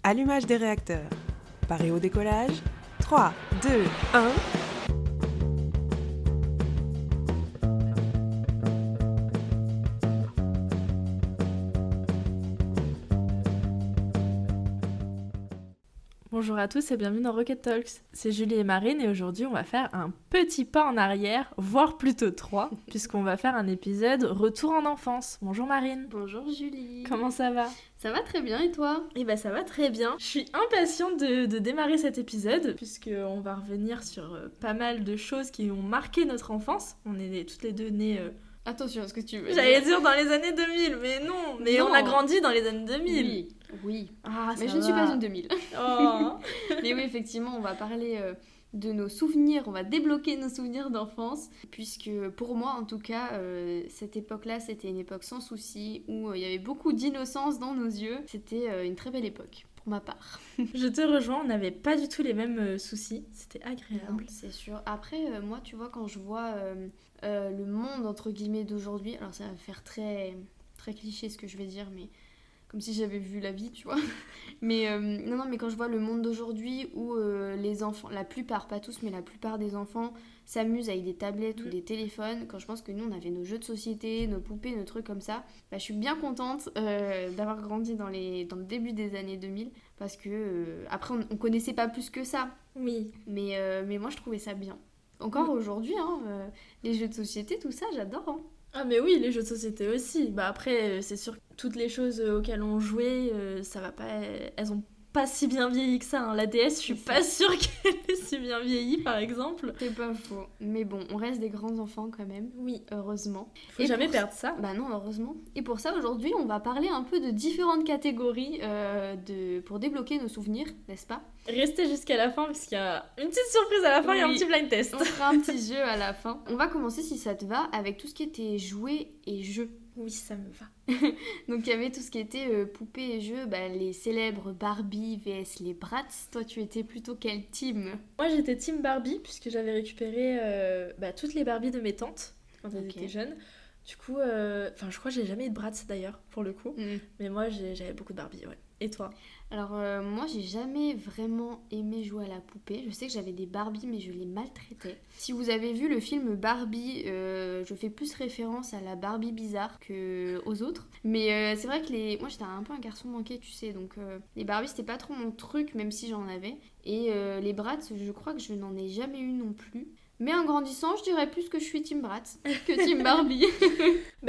Allumage des réacteurs. Paré au décollage. 3, 2, 1... Bonjour à tous et bienvenue dans Rocket Talks. C'est Julie et Marine et aujourd'hui on va faire un petit pas en arrière, voire plutôt 3, puisqu'on va faire un épisode retour en enfance. Bonjour Marine. Bonjour Julie. Comment ça va ? Ça va très bien et toi ? Eh ben ça va très bien. Je suis impatiente de démarrer cet épisode, puisqu'on va revenir sur pas mal de choses qui ont marqué notre enfance. On est toutes les deux nées... Attention à ce que tu veux. J'allais dire dans les années 2000, mais non. Mais non. On a grandi dans les années 2000. Oui. Ah, mais je ne suis pas une 2000. Oh. Mais oui, effectivement, on va parler de nos souvenirs, on va débloquer nos souvenirs d'enfance, puisque pour moi, en tout cas, cette époque-là, c'était une époque sans soucis, où il y avait beaucoup d'innocence dans nos yeux. C'était une très belle époque. Pour ma part. Je te rejoins, on n'avait pas du tout les mêmes soucis, c'était agréable. Non, c'est sûr. Après, moi, tu vois, quand je vois le monde, entre guillemets, d'aujourd'hui, alors ça va faire très, très cliché ce que je vais dire, mais comme si j'avais vu la vie, tu vois. Mais mais quand je vois le monde d'aujourd'hui où les enfants, la plupart, pas tous, mais la plupart des enfants s'amusent avec des tablettes ou des téléphones, quand je pense que nous, on avait nos jeux de société, nos poupées, nos trucs comme ça, je suis bien contente d'avoir grandi dans le début des années 2000, parce que après, on connaissait pas plus que ça. Oui. Mais moi, je trouvais ça bien. Encore aujourd'hui, les jeux de société, tout ça, j'adore. Hein. Ah mais oui, les jeux de société aussi. Bah après, c'est sûr que toutes les choses auxquelles on jouait, ça va pas... Elles ont pas si bien vieilli que ça. Hein. La DS, je suis pas sûre qu'elle ait si bien vieilli, par exemple. C'est pas faux. Mais bon, on reste des grands enfants quand même. Oui. Heureusement. Faut jamais perdre ça. Bah non, heureusement. Et pour ça, aujourd'hui, on va parler un peu de différentes catégories pour débloquer nos souvenirs, n'est-ce pas ? Restez jusqu'à la fin, parce qu'il y a une petite surprise à la fin et un petit blind test. On fera un petit jeu à la fin. On va commencer, si ça te va, avec tout ce qui était jouets et jeux. Oui, ça me va. Donc il y avait tout ce qui était poupées et jeux, les célèbres Barbie vs les Bratz. Toi, tu étais plutôt quel team ? Moi, j'étais team Barbie, puisque j'avais récupéré toutes les Barbies de mes tantes quand elles étaient jeunes. Du coup, je crois que j'ai jamais eu de Bratz d'ailleurs, pour le coup. Mais moi, j'avais beaucoup de Barbie, ouais. Et toi ? Alors moi j'ai jamais vraiment aimé jouer à la poupée. Je sais que j'avais des Barbie mais je les maltraitais. Si vous avez vu le film Barbie, je fais plus référence à la Barbie bizarre qu'aux autres. Mais c'est vrai que moi j'étais un peu un garçon manqué tu sais, donc les Barbie c'était pas trop mon truc même si j'en avais. Et les Bratz je crois que je n'en ai jamais eu non plus. Mais en grandissant, je dirais plus que je suis team Bratz que team Barbie.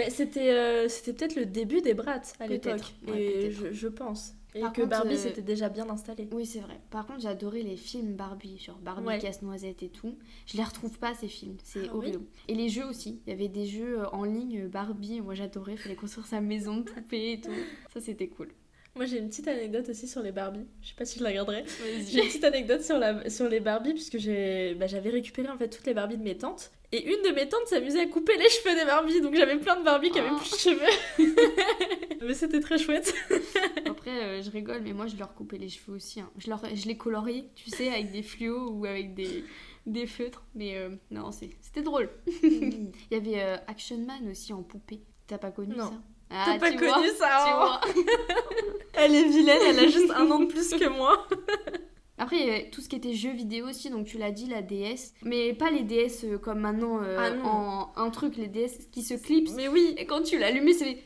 C'était peut-être le début des Bratz à l'époque. Ouais, et je pense. Et par que contre, Barbie s'était déjà bien installée. Oui, c'est vrai. Par contre, j'adorais les films Barbie, genre Barbie Casse-Noisette et tout. Je les retrouve pas, ces films. C'est horrible. Oui. Et les jeux aussi. Il y avait des jeux en ligne Barbie. Moi, j'adorais. Il fallait construire sa maison de poupée et tout. Ça, c'était cool. Moi, j'ai une petite anecdote aussi sur les Barbies. Je sais pas si je la garderai. J'ai une petite anecdote sur les Barbies, puisque j'avais récupéré en fait toutes les Barbies de mes tantes. Et une de mes tantes s'amusait à couper les cheveux des Barbies. Donc j'avais plein de Barbies qui avaient plus de cheveux. Mais c'était très chouette. Après, je rigole, mais moi, je leur coupais les cheveux aussi. Hein. Je les coloriais, tu sais, avec des fluos ou avec des feutres. Mais non, c'était drôle. Il y avait Action Man aussi en poupée. T'as pas connu ça ? T'as pas connu ça, tu vois. Elle est vilaine, elle a juste un an de plus que moi. Après, il y avait tout ce qui était jeux vidéo aussi, donc tu l'as dit, la DS. Mais pas les DS comme maintenant en un truc, les DS qui se clipsent. Mais oui. Et quand tu l'allumais, c'est les...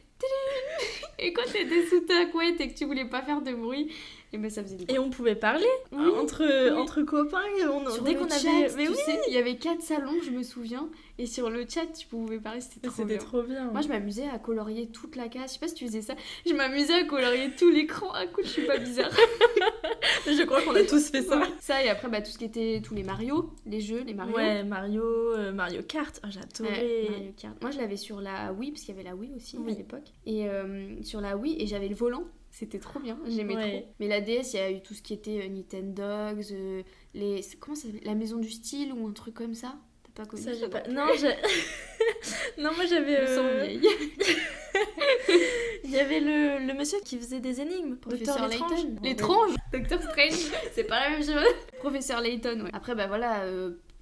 Et quand t'étais sous ta couette et que tu voulais pas faire de bruit, et ben ça faisait du bruit. Et on pouvait parler entre copains. Dès qu'on avait... Mais tu sais, il y avait 4 salons, je me souviens. Et sur le chat, tu pouvais parler, c'était trop bien. Moi, je m'amusais à colorier toute la case. Je sais pas si tu faisais ça. Je m'amusais à colorier tout l'écran. À coup, je suis pas bizarre. Je crois qu'on a tous fait ça. Ça, et après, tout ce qui était tous les Mario, les jeux, les Mario. Ouais, Mario Kart, j'adorais. Mario Kart. Moi, je l'avais sur la Wii, parce qu'il y avait la Wii aussi à l'époque. Et sur la Wii, et j'avais le volant. C'était trop bien, j'aimais trop. Mais la DS, il y a eu tout ce qui était Nintendogs, comment ça s'appelle, la maison du style ou un truc comme ça. T'as pas connu ça, j'ai pas... Non, non, moi j'avais... Je me sens vieille. Il y avait le monsieur qui faisait des énigmes. Professeur Layton. L'étrange. Docteur Strange. C'est pas la même chose. Professeur Layton, ouais. Après, voilà...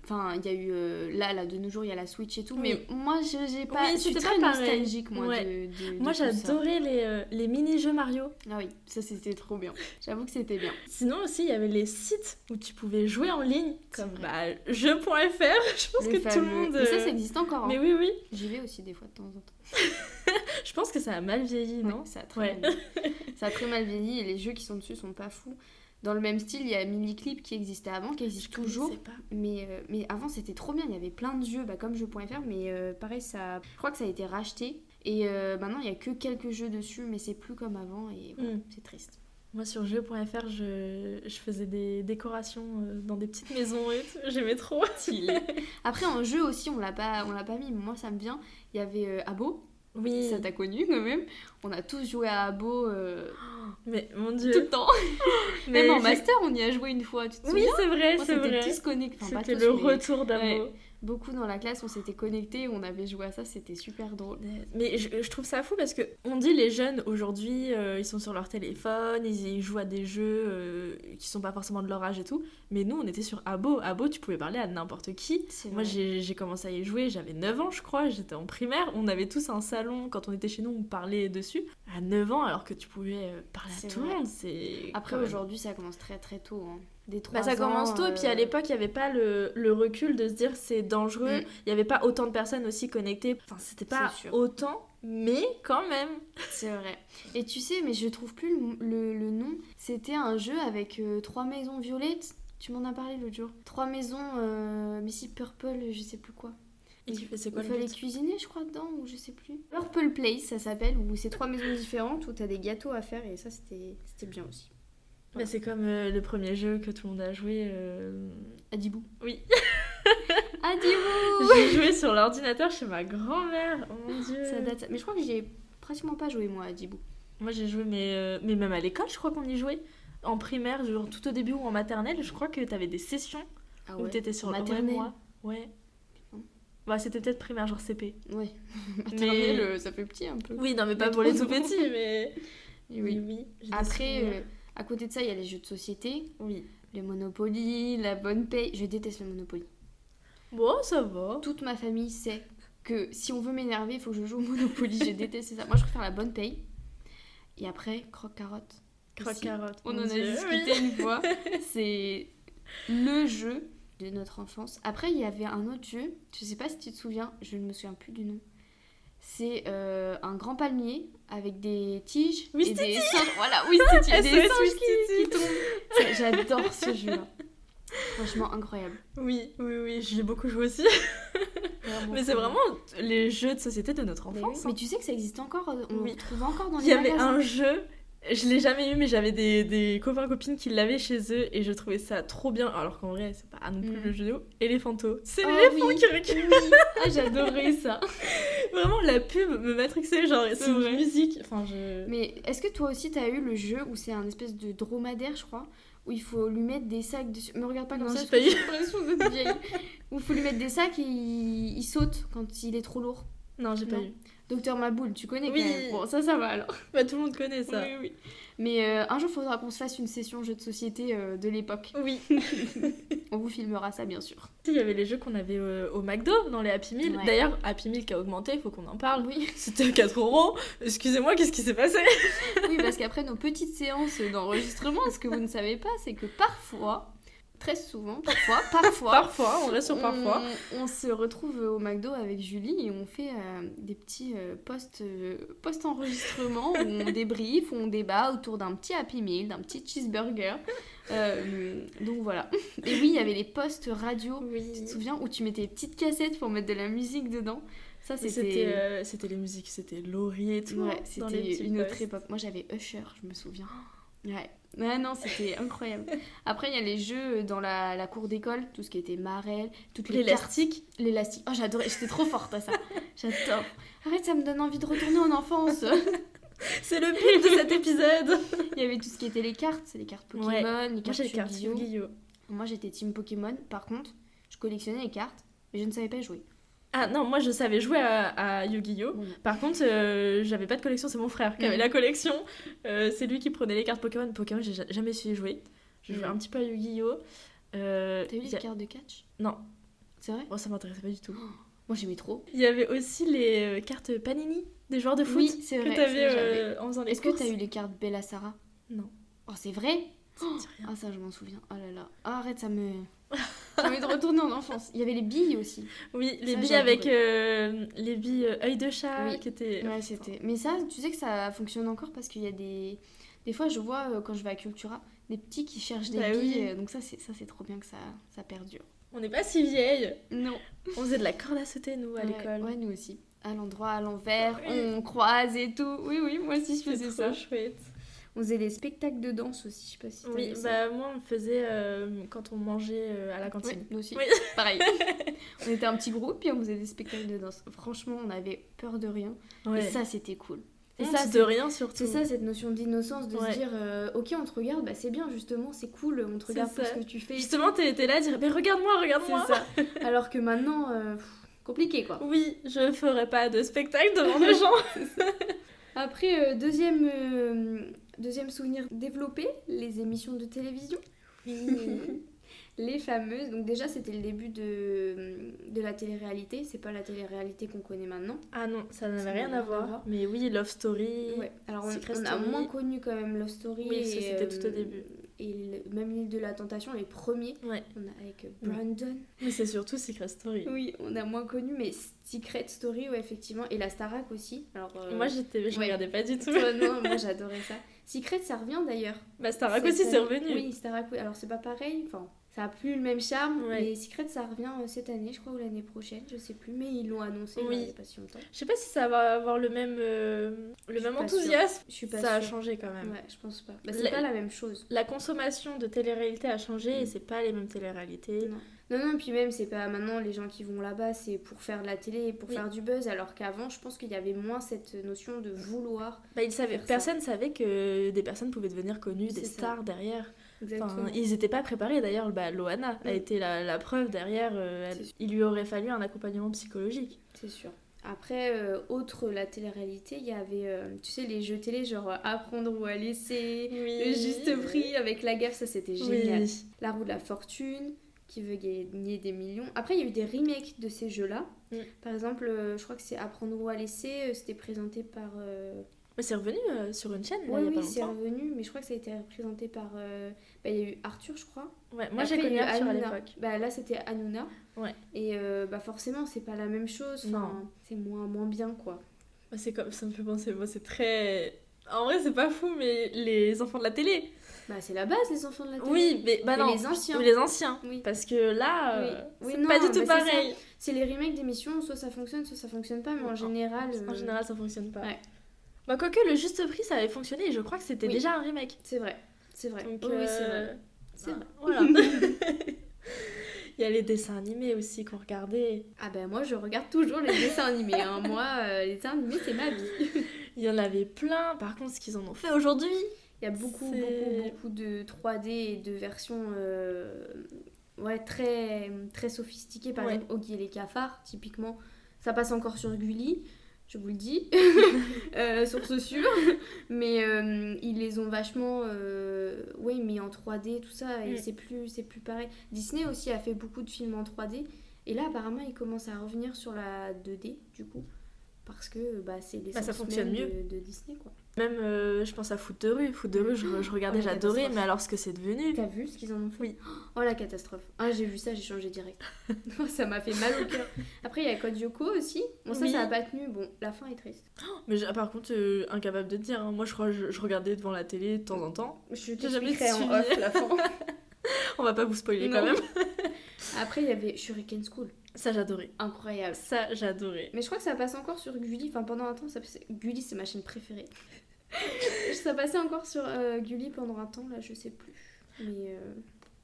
Enfin, il y a eu là de nos jours il y a la Switch et tout, Oui. mais moi j'ai pas, Oui, je suis c'était très pas pareil. nostalgique moi Ouais. de Moi, tout ça. j'adorais les mini-jeux Mario. Ah oui, ça c'était trop bien. J'avoue que c'était bien. Sinon aussi, il y avait les sites où tu pouvais jouer en ligne, C'est comme vrai. jeux.fr. Je pense que tout le monde... Mais ça existe encore. Hein. Mais oui. J'y vais aussi des fois de temps en temps. Je pense que ça a mal vieilli, non? Ouais, ça a très mal vieilli. Ça a très mal vieilli et les jeux qui sont dessus sont pas fous. Dans le même style, il y a Miniclip qui existait avant, qui existe toujours. Je sais pas. Mais avant, c'était trop bien. Il y avait plein de jeux, comme jeux.fr, mais pareil, je crois que ça a été racheté. Et maintenant, il y a que quelques jeux dessus, mais c'est plus comme avant. Et voilà, c'est triste. Moi, sur jeux.fr, je faisais des décorations dans des petites maisons et tout. J'aimais trop. Après, en jeu aussi, on l'a pas mis, mais moi, ça me vient. Il y avait Abo. Oui. Ça t'a connu quand même. On a tous joué à Abo Mais mon Dieu. tout le temps. Mais Même en master, on y a joué une fois, tu te souviens? Oui, c'est vrai, Moi, c'est vrai. tous connectés. Enfin, pas C'était tous, le mais retour d'Amo. ouais. Beaucoup dans la classe, on s'était connectés, on avait joué à ça, c'était super drôle. Mais je trouve ça fou parce que on dit les jeunes aujourd'hui, ils sont sur leur téléphone, ils jouent à des jeux qui sont pas forcément de leur âge et tout. Mais nous, on était sur Abo. Abo, tu pouvais parler à n'importe qui. C'est Moi, vrai. j'ai commencé à y jouer, j'avais 9 ans, je crois, j'étais en primaire. On avait tous un salon, quand on était chez nous, on parlait dessus. À 9 ans, alors que tu pouvais parler à C'est tout vrai. le monde, c'est... Après, quand même- aujourd'hui, ça commence très très tôt. Hein. Dès 3 ça ans, commence tôt, et puis à l'époque, il n'y avait pas le recul de se dire c'est dangereux. Il n'y avait pas autant de personnes aussi connectées. Enfin, c'était pas C'est sûr. autant, mais quand même. C'est vrai. Et tu sais, mais je trouve plus le nom. C'était un jeu avec 3 maisons violettes. Tu m'en as parlé l'autre jour. 3 maisons, Missy Purple, je sais plus quoi. Et tu fais c'est quoi Il le fallait but? cuisiner, je crois, dedans, ou je sais plus. Purple Place, ça s'appelle, où c'est 3 maisons différentes, où t'as des gâteaux à faire, et ça, c'était bien aussi. Bah, c'est comme le premier jeu que tout le monde a joué. Adibou. Oui. Adibou. J'ai joué sur l'ordinateur chez ma grand-mère. Oh mon dieu. Ça date. Mais je crois que j'ai pratiquement pas joué, moi, à Adibou. Moi j'ai joué, mais même à l'école, je crois qu'on y jouait. En primaire, genre tout au début ou en maternelle, je crois que t'avais des sessions Ah où t'étais sur maternelle. Ouais, moi. Ouais. Bah, c'était peut-être primaire, genre CP. Ouais. Mais- Maternelle, ça fait petit un peu. Oui, non, mais pas Mais pour les trop tout non. petits, mais. Oui. j'ai des Après, souvenirs. à côté de ça, il y a les jeux de société, Oui. le Monopoly, la bonne paye. Je déteste le Monopoly. Bon, ça va. Toute ma famille sait que si on veut m'énerver, il faut que je joue au Monopoly. J'ai détesté ça. Moi, je préfère la bonne paye. Et après, croque-carotte. Croque-carotte. On mon en a Dieu, discuté oui. une fois. C'est le jeu de notre enfance. Après, il y avait un autre jeu. Je sais pas si tu te souviens. Je ne me souviens plus du nom. C'est un grand palmier avec des tiges Oui, et des singes. Voilà, oui, et des SOS singes qui Wistiti. tombent. J'adore ce jeu-là. Franchement, incroyable. Oui, j'y ai beaucoup joué aussi. Vraiment Mais c'est trop vraiment les jeux de société de notre bien. enfance. Mais tu sais que ça existe encore. On Oui. le retrouve encore dans Il les y avait magasins. un jeu, je l'ai jamais eu, mais j'avais des copains-copines qui l'avaient chez eux et je trouvais ça trop bien. Alors qu'en vrai, c'est pas non plus le jeu vidéo. Eléphanto. C'est Oh l'éléphant oui. qui recule. Ah, j'adorais ça. Vraiment, la pub me matrixait. Genre, c'est vrai. une musique. Enfin, je. Mais est-ce que toi aussi t'as eu le jeu où c'est un espèce de dromadaire, je crois, où il faut lui mettre des sacs dessus. Me regarde pas comme Non, ça, j'ai parce pas que eu. j'ai l'impression d'être vieille. Où il faut lui mettre des sacs et il saute quand il est trop lourd. Non, j'ai pas Non. eu. Docteur Maboul, tu connais Oui. quand même. Bon, ça va alors. Bah, tout le monde connaît ça. Oui. Mais un jour, il faudra qu'on se fasse une session jeu de société de l'époque. Oui. On vous filmera ça, bien sûr. Il y avait les jeux qu'on avait au McDo, dans les Happy Meal. Ouais. D'ailleurs, Happy Meal qui a augmenté, il faut qu'on en parle. Oui, C'était à 4€. Excusez-moi, qu'est-ce qui s'est passé? oui, parce qu'après nos petites séances d'enregistrement, ce que vous ne savez pas, c'est que parfois, très souvent, Parfois, on reste sur parfois. On se retrouve au McDo avec Julie et on fait des petits post-enregistrements où on débriefe, où on débat autour d'un petit Happy Meal, d'un petit cheeseburger. Donc voilà. Et oui, il y avait les postes radio, tu te Oui. souviens, où tu mettais des petites cassettes pour mettre de la musique dedans. Ça, c'était... C'était les musiques, c'était Laurie et tout. Ouais, dans les c'était petits une autre postes. époque. Moi, j'avais Usher, je me souviens. Ouais. Ouais, non, c'était incroyable. Après, il y a les jeux dans la cour d'école, tout ce qui était Marelle, toutes les cartes. L'élastique. L'élastique. Oh, j'adorais, j'étais trop forte à ça. J'adore. Arrête, ça me donne envie de retourner en enfance. C'est le pire de cet épisode. Il y avait tout ce qui était les cartes Pokémon, Ouais. les Moi, cartes j'ai les cartes Yu-Gi-Oh. Yu-Gi-Oh. Moi, j'étais team Pokémon. Par contre, je collectionnais les cartes, mais je ne savais pas jouer. Ah non, moi je savais jouer à Yu-Gi-Oh. Bon, non. Par contre, j'avais pas de collection, c'est mon frère qui avait Mhm. la collection. C'est lui qui prenait les cartes Pokémon. Pokémon, j'ai jamais su y jouer. J'ai joué Mhm. un petit peu à Yu-Gi-Oh. T'as eu y les a- cartes de catch? Non. C'est vrai? Bon, ça m'intéressait pas du tout. Moi j'aimais trop. Il y avait aussi les cartes Panini des joueurs de foot Oui, c'est vrai. que t'avais ça, j'avais. en faisant les Est-ce que courses. t'as eu les cartes Bella Sarah? Non. Oh, c'est vrai? Ça me dit rien. Ah, ça, je m'en souviens. Oh là là. Ah, arrête, ça me. J'ai envie de retourner en enfance. Il y avait les billes aussi. Oui, les Ça, billes j'ai avec les billes œil de chat Oui. qui étaient. Ouais, c'était. Mais ça, tu sais que ça fonctionne encore parce qu'il y a des. Des fois, je vois quand je vais à Cultura, des petits qui cherchent des Bah billes. oui. Donc, ça, c'est trop bien que ça perdure. On n'est pas si vieilles. Non. On faisait de la corde à sauter, nous, à Ouais, l'école. Ouais, nous aussi. À l'endroit, à l'envers, Oui. on croise et tout. Oui, oui, moi aussi, je C'était faisais trop ça. chouette. On faisait des spectacles de danse aussi, je sais pas si Oui, t'avais ça. bah moi, on le faisait quand on mangeait à la Oui, cantine. nous aussi. Oui. Pareil. On était un petit groupe et on faisait des spectacles de danse. Franchement, on avait peur de rien. Ouais. Et ça, c'était cool. C'est ça, ça, de rien surtout. C'est ça, cette notion d'innocence, de Ouais. se dire ok, on te regarde, bah c'est bien justement, c'est cool, on te C'est regarde pour ça. ce que tu fais. Justement, t'es là à dire, mais regarde-moi, C'est regarde-moi. ça. Alors que maintenant, compliqué quoi. Oui, je ferai pas de spectacle devant des gens. Après, deuxième souvenir développé, les émissions de télévision. Les fameuses. Donc déjà, c'était le début de la télé-réalité. C'est pas la télé-réalité qu'on connaît maintenant. Ah non, ça Ça n'avait n'a rien à voir. Mais oui, Love Story. Ouais. Alors Secret on a Story. moins connu quand même Love Story. Oui, parce que c'était tout au début. Et même l'île de la tentation, les premiers. Ouais. On a avec Brandon. Mais c'est surtout Secret Story. Oui, on a moins connu, mais Secret Story, ouais, effectivement. Et la Starac aussi. Alors, Moi, je ouais. regardais pas du tout. toi, non, moi j'adorais ça. Secret, ça revient d'ailleurs. Bah, Starac Cette aussi, c'est année. revenu. Oui, Starac, oui. Alors c'est pas pareil, enfin, ça a plus le même charme, Ouais. mais Secret, ça revient cette année, je crois, ou l'année prochaine, je sais plus, mais ils l'ont annoncé là, Oui. il y a pas si longtemps. Je sais pas si ça va avoir le même suis pas enthousiasme. Je suis pas Ça a sûre. changé quand même. Ouais, je pense pas. Bah, c'est La- pas la même chose. La consommation de télé-réalité a changé et c'est pas les mêmes télé-réalités. Non. Non, puis même, c'est pas maintenant les gens qui vont là-bas, c'est pour faire de la télé, pour Oui. faire du buzz, alors qu'avant, je pense qu'il y avait moins cette notion de vouloir. Bah, faire ça. Personne savait que des personnes pouvaient devenir connues, des C'est ça. stars derrière. Exactement. Enfin, ils étaient pas préparés d'ailleurs. Bah, Loana a été la preuve derrière. Il lui aurait fallu un accompagnement psychologique. C'est sûr. Après, autre la télé-réalité, il y avait, tu sais, les jeux télé, genre apprendre ou à laisser, le juste prix avec la gaffe, ça c'était génial. Oui. La roue de la fortune, qui veut gagner des millions. Après, il y a eu des remakes de ces jeux-là. Par exemple, je crois que c'est apprendre ou à laisser, c'était présenté par... Mais c'est revenu sur une chaîne, là, Oui, il y a oui, pas c'est longtemps. revenu, mais je crois que ça a été présenté par... bah, il y a eu Arthur, je crois. Ouais, moi Après, j'ai connu il y a eu Arthur à Hanouna. l'époque. Bah, là, c'était Hanouna. Ouais. Et bah, forcément, c'est pas la même chose. Non. Enfin, c'est moins bien, quoi. Bah, c'est comme ça me fait penser. Moi, c'est très. En vrai, c'est pas fou, mais les enfants de la télé. Bah, c'est la base, les enfants de la télé. Oui, mais bah Mais non. les anciens. Mais les anciens. Oui. Parce que là, Oui, c'est non, pas du tout bah, c'est pareil. C'est les remakes d'émissions, soit ça fonctionne, soit ça fonctionne pas, mais en général... En général, ça fonctionne pas. Ouais. Bah, quoique le juste prix, ça avait fonctionné et je crois que c'était Oui. déjà un remake. C'est vrai, c'est vrai. Donc, Oui, c'est vrai. C'est vrai. Voilà. Il y a les dessins animés aussi qu'on regardait. Ah ben moi, je regarde toujours les dessins animés. Hein. Moi, les dessins animés, c'est ma vie. Il y en avait plein. Par contre, ce qu'ils en ont fait aujourd'hui. Il y a beaucoup de 3D et de versions ouais, très, très sophistiquées. Par exemple, Oggy et les cafards, typiquement. Ça passe encore sur Gulli, je vous le dis, source sûre. Mais ils les ont vachement ouais, mis en 3D, tout ça. Et c'est plus pareil. Disney aussi a fait beaucoup de films en 3D. Et là, apparemment, ils commencent à revenir sur la 2D, du coup. Parce que bah, c'est l'essence ça fonctionne même mieux. de Disney, quoi. Même, je pense à Foot de rue. Foot de rue, je regardais, Oh, la j'adorais, catastrophe. mais alors ce que c'est devenu. T'as vu ce qu'ils en ont fait? Oui. Oh la catastrophe. Ah, j'ai vu ça, j'ai changé direct. Ça m'a fait mal au cœur. Après, il y a Code Yoko aussi. Bon, ça, Oui. ça a pas tenu. Bon, la fin est triste. Mais par contre, incapable de te dire. Hein. Moi, je crois que je regardais devant la télé de temps en temps. Je J'ai jamais t'expliquerai en suivi. off la fin. On va pas vous spoiler Non. quand même. Après, il y avait Shuriken School. Ça, j'adorais. Incroyable. Ça, j'adorais. Mais je crois que ça passe encore sur Gulli. Enfin, pendant un temps, ça passait... Gulli, c'est ma chaîne préférée. Ça passait encore sur Gulli pendant un temps, là, je sais plus. Mais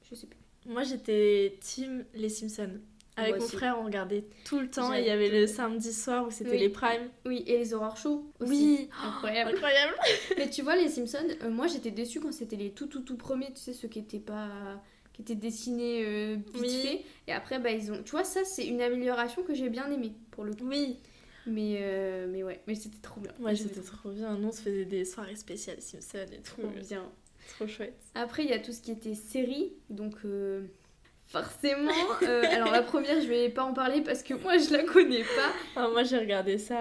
je sais plus. Moi, j'étais team Les Simpsons. Avec Moi mon aussi. frère, on regardait tout le temps. J'adore. Et il y avait le samedi soir où c'était Oui. les primes. Oui, et les horror shows aussi. Oui. Incroyable. Incroyable. Mais tu vois, les Simpsons, moi j'étais déçue quand c'était les tout premiers, tu sais, ceux qui étaient pas. Qui étaient dessinés vite Oui. fait. Et après, bah ils ont. Tu vois, ça c'est une amélioration que j'ai bien aimée pour le coup. Oui. Mais ouais, mais c'était trop bien. Ouais, J'aimais c'était trop bien. Nous, on se faisait des soirées spéciales Simpsons et tout. trop bien. Trop chouette. Après, il y a tout ce qui était série, donc Forcément. Alors la première, je vais pas en parler parce que moi, je la connais pas. Ah, moi, j'ai regardé ça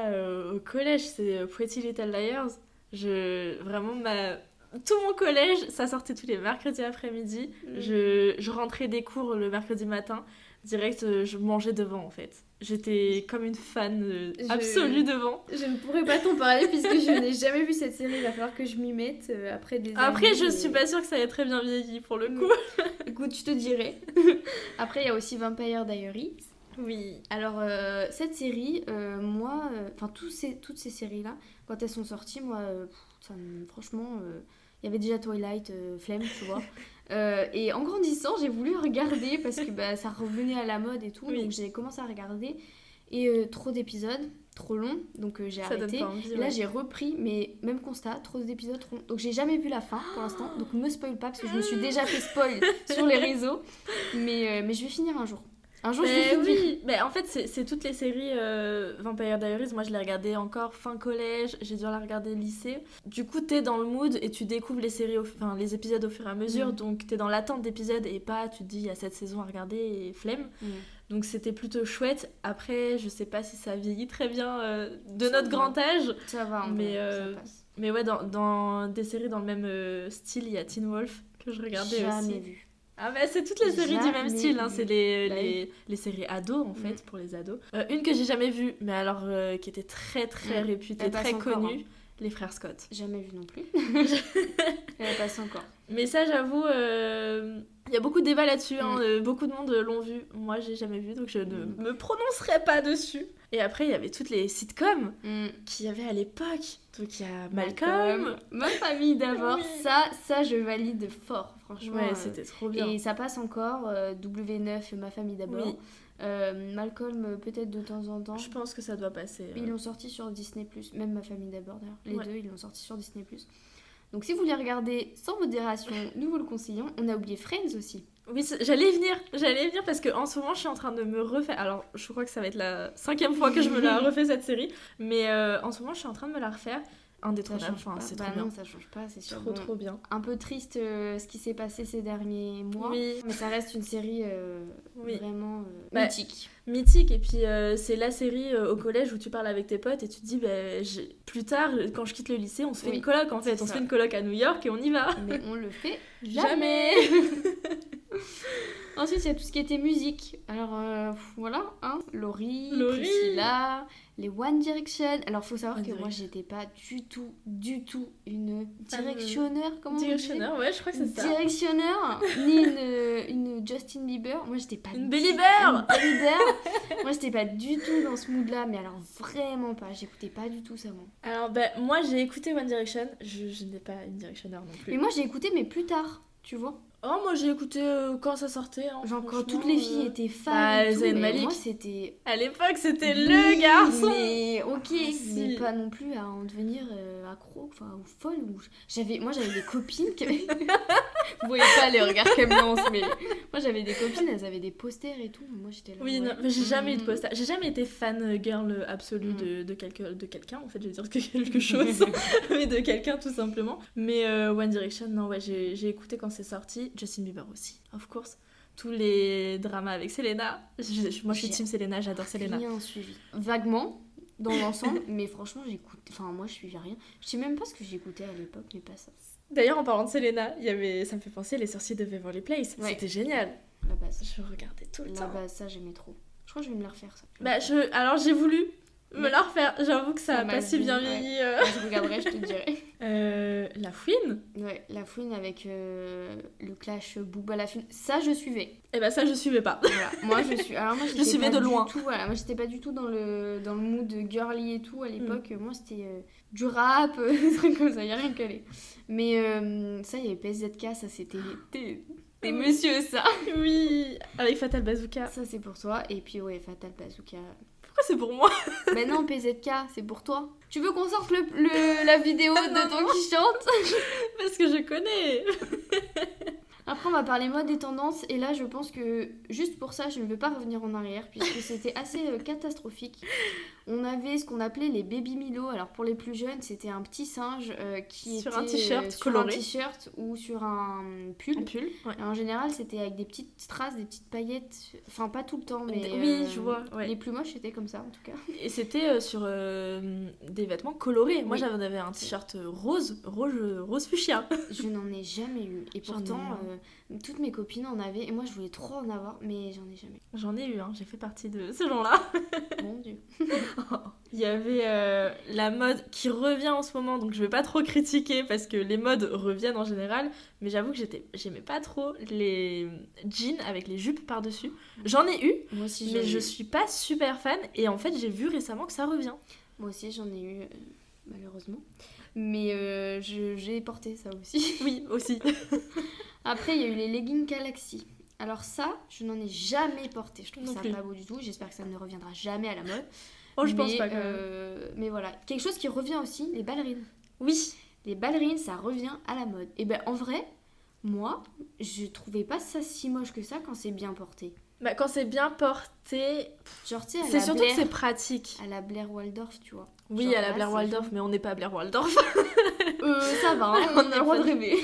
au collège, c'est Pretty Little Liars. Vraiment, tout mon collège, ça sortait tous les mercredis après-midi. Je rentrais des cours le mercredi matin. Direct, je mangeais devant, en fait. J'étais comme une fan absolue devant. Je ne pourrais pas t'en parler puisque je n'ai jamais vu cette série. Il va falloir que je m'y mette après des Après, années. je suis pas sûre que ça ait très bien vieilli, pour le coup. Écoute, je te dirai. Après, il y a aussi Vampire Diaries. Oui. Alors, cette série, moi... Enfin, toutes ces séries-là, quand elles sont sorties, moi, franchement... Il y avait déjà Twilight, flemme, tu vois. Et en grandissant, j'ai voulu regarder parce que ça revenait à la mode et tout. Oui. Donc j'ai commencé à regarder. Et trop d'épisodes, trop long. Donc j'ai Ça donne arrêté. pas envie, Et là, ouais. j'ai repris, mais même constat, trop d'épisodes, trop longs. Donc j'ai jamais vu la fin pour l'instant. Donc me spoil pas parce que je me suis déjà fait spoil sur les réseaux. Mais je vais finir un jour. Un jour, je vais finir. Oui, mais en fait, c'est toutes les séries Vampire Diaries. Moi, je l'ai regardé encore fin collège, j'ai dû la regarder lycée. Du coup, t'es dans le mood et tu découvres les séries, les épisodes au fur et à mesure. Donc, t'es dans l'attente d'épisodes et pas, tu te dis, il y a cette saison à regarder et flemme. Donc, c'était plutôt chouette. Après, je sais pas si ça vieillit très bien de Ça notre va. grand âge. Ça va, Mais, ça passe. Mais ouais, dans des séries dans le même style, il y a Teen Wolf que je regardais aussi. Jamais vu. Ah bah c'est toutes les séries du même Jamais style, hein. vu. C'est les séries ados en fait, pour les ados. Une que j'ai jamais vue, mais alors qui était très très réputée, Elle passe très encore, connue, les frères Scott. Jamais vu non plus. Elle passe encore. Mais ça j'avoue, il y a beaucoup de débats là-dessus, hein. Beaucoup de monde l'ont vu, moi j'ai jamais vu donc je ne me prononcerai pas dessus. Et après il y avait toutes les sitcoms qu'il y avait à l'époque, donc il y a Malcolm. Ma famille d'abord, Oui. ça je valide fort, franchement. Ouais, c'était trop bien. Et ça passe encore, W9, ma famille d'abord. Oui. Malcolm, peut-être de temps en temps. Je pense que ça doit passer. Ils l'ont sorti sur Disney+, même ma famille d'abord d'ailleurs. Les Ouais. deux, ils l'ont sorti sur Disney+. Donc si vous voulez regarder sans modération, nous vous le conseillons. On a oublié Friends aussi. Oui, j'allais venir parce qu'en ce moment je suis en train de me refaire. Alors je crois que ça va être la 5e fois que je me la refais cette série, mais en ce moment je suis en train de me la refaire. Indétrônable, change pas. c'est Bah trop non, bien. ça change pas, c'est sûr. Trop Bon, trop bien. un peu triste ce qui s'est passé ces derniers mois, Oui. mais ça reste une série Oui. vraiment Bah, mythique. Mythique, et puis c'est la série au collège où tu parles avec tes potes et tu te dis plus tard quand je quitte le lycée on se fait Oui, une coloc en fait, c'est on se ça. fait une coloc à New York et on y va. Mais on le fait Jamais. Ensuite, il y a tout ce qui était musique. Alors, voilà, hein. Laurie, Priscilla, les One Direction. Alors, faut savoir One que moi, Direction. j'étais pas du tout une directionneur, comment on dit Directionneur, ouais, je crois que c'est ça. Directionneur, ni une Justin Bieber. Moi, j'étais pas Une du- Belly Bear. Une Belly Bear. Moi, j'étais pas du tout dans ce mood-là, mais alors vraiment pas. J'écoutais pas du tout ça, moi. Alors moi j'ai écouté One Direction, je n'ai pas une directionneur non plus. Mais moi, j'ai écouté, mais plus tard, tu vois. Oh moi j'ai écouté quand ça sortait. Hein, Genre, quand franchement, toutes les filles étaient fans bah, et tout, Zayn mais Malik. moi, c'était... À l'époque c'était Oui, le garçon. Mais ok, Ah, si. mais pas non plus à en devenir accro, enfin ou folle. Moi j'avais des copines qui... Vous voyez pas les regards qu'elles me lancent, mais moi j'avais des copines, elles avaient des posters et tout. Moi j'étais là. Oui, ouais. non, mais j'ai jamais eu de poster. J'ai jamais été fan girl absolue de quelqu'un, en fait, je vais dire quelque chose, mais de quelqu'un tout simplement. Mais One Direction, non, ouais, j'ai écouté quand c'est sorti. Justin Bieber aussi, of course. Tous les dramas avec Selena. Moi, je suis J'ai team Selena, j'adore Selena. Rien suivi. Vaguement, dans l'ensemble, mais franchement j'écoute. Enfin, moi je suivais rien. Je sais même pas ce que j'écoutais à l'époque, mais pas ça. D'ailleurs, en parlant de Selena, ça me fait penser Les Sorciers de Waverly Place. Ouais. C'était génial. La base. Je regardais tout le La temps. base, ça j'aimais trop. Je crois que je vais me la refaire ça. Bah, alors j'ai voulu me Mais- la refaire. J'avoue que ça Ça a m'a pas si bien vieilli, ouais. vieilli. Je regarderai, je te dirai. La Fouine. Ouais, la fouine avec le clash Booba la fouine. Ça je suivais. Eh ben ça, je suivais pas. Voilà. Moi je suis. Alors moi j'étais suivais pas de du loin. tout, voilà, moi j'étais pas du tout dans le mood girly et tout à l'époque. Moi c'était du rap, des trucs comme ça, y a rien que aller. Mais ça il y avait PSZK, ça c'était des monsieur ça. Oui, avec Fatal Bazooka. Ça c'est pour toi et puis ouais Fatal Bazooka. Pourquoi c'est pour moi? Ben non PZK, c'est pour toi. Tu veux qu'on sorte la vidéo de toi qui chante? Parce que je connais. Après, on va parler mode et tendances, et là, je pense que juste pour ça, je ne vais pas revenir en arrière, puisque c'était assez catastrophique. On avait ce qu'on appelait les baby Milo. Alors pour les plus jeunes, c'était un petit singe qui Sur était un t-shirt sur coloré. un t-shirt ou sur un pull. Un pull, ouais. Et en général, c'était avec des petites strass, des petites paillettes. Enfin, pas tout le temps, mais Oui, je vois, ouais. les plus moches, c'était comme ça en tout cas. Et c'était sur des vêtements colorés. Moi, Oui. j'avais un t-shirt rose fuchsia. Je n'en ai jamais eu. Et J'en ai pourtant, eu toutes mes copines en avaient. Et moi, je voulais trop en avoir, mais j'en ai jamais eu. J'en ai eu, hein. J'ai fait partie de ces gens-là. Mon Dieu. Il y avait la mode qui revient en ce moment, donc je vais pas trop critiquer parce que les modes reviennent en général, mais j'avoue que j'aimais pas trop les jeans avec les jupes par-dessus. J'en ai eu, Moi aussi, j'en mais ai je eu. suis pas super fan, et en fait j'ai vu récemment que ça revient. Moi aussi, j'en ai eu, malheureusement. Mais j'ai porté ça aussi. Oui, aussi. Après, il y a eu les leggings Galaxy. Alors ça, je n'en ai jamais porté. Je trouve Non ça plus. pas beau du tout. J'espère que ça ne reviendra jamais à la mode. Oh, je pense Mais, pas quand même. mais voilà. Quelque chose qui revient aussi, les ballerines. Oui, Les ballerines, ça revient à la mode. Et ben en vrai, moi, je trouvais pas ça si moche que ça quand c'est bien porté. bah, quand c'est bien porté, Genre, tu sais, c'est surtout que c'est pratique. à la Blair Waldorf, tu vois. Oui, Genre, à la là, Blair c'est Waldorf, mais on n'est pas à Blair Waldorf. Ça va, hein, on a On le est droit de pas- rêver.